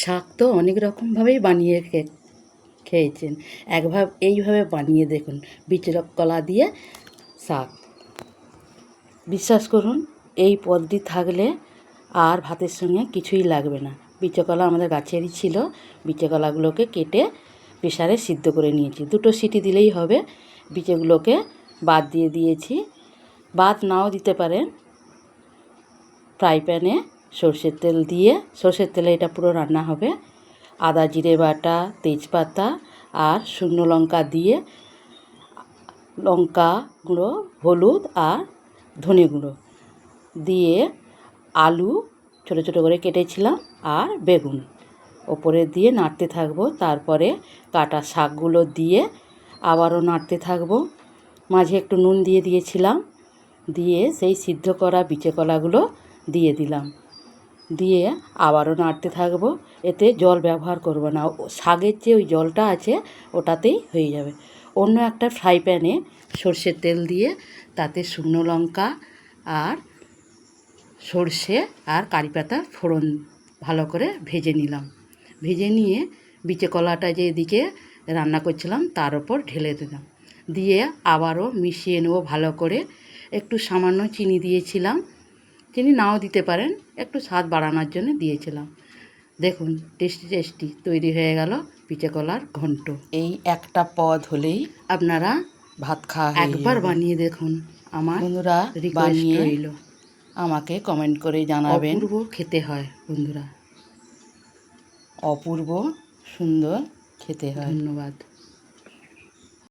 শাক তো অনেক রকমভাবেই বানিয়ে খেয়েছেন, এইভাবে বানিয়ে দেখুন বিচের কলা দিয়ে শাক। বিশ্বাস করুন, এই পদটি থাকলে আর ভাতের সঙ্গে কিছুই লাগবে না। বিচেকলা আমাদের গাছেরই ছিল, বিচেকলাগুলোকে কেটে প্রেসারে সিদ্ধ করে নিয়েছি। 2 সিটি দিলেই হবে। বিচেগুলোকে বাদ দিয়ে দিয়েছি। বাদ নাও দিতে পারেন। ফ্রাই প্যানে সর্ষের তেল দিয়ে, সর্ষের তেলে এটা পুরো রান্না হবে। আদা জিরে বাটা, তেজপাতা আর শুকনো লঙ্কা দিয়ে, লঙ্কা গুঁড়ো, হলুদ আর ধনে গুঁড়ো দিয়ে, আলু ছোটো ছোটো করে কেটেছিলাম আর বেগুন ওপরে দিয়ে নাড়তে থাকবো। তারপরে কাটা শাকগুলো দিয়ে আবারও নাড়তে থাকবো। মাঝে একটু নুন দিয়ে দিয়েছিলাম। দিয়ে সেই সিদ্ধ করা বিচে কলাগুলো দিয়ে দিলাম। দিয়ে আবারও নাড়তে থাকবো। এতে জল ব্যবহার করব না, শাকের যে ওই জলটা আছে ওটাতেই হয়ে যাবে। অন্য একটা ফ্রাই প্যানে সর্ষের তেল দিয়ে তাতে শুকনো লঙ্কা আর সর্ষে আর কারি পাতা ফোড়ন ভালো করে ভেজে নিলাম। ভেজে নিয়ে বিচে কলাটা যে এদিকে রান্না করছিলাম তার ওপর ঢেলে দিলাম। দিয়ে আবারও মিশিয়ে নেবো ভালো করে। একটু সামান্য চিনি দিয়েছিলাম, চিনি নাও দিতে পারেন, একটু স্বাদ বাড়ানোর জন্য দিয়েছিলাম। দেখুন টেস্টি তৈরি হয়ে গেল বিচে কলার ঘন্ট। এই একটা পদ হলেই আপনারা ভাত খাওয়া একবার বানিয়ে দেখুন। আমার বন্ধুরা বানিয়ে রইল, আমাকে কমেন্ট করে জানাবেন। অপূর্ব খেতে হয় বন্ধুরা, অপূর্ব সুন্দর খেতে হয়। ধন্যবাদ।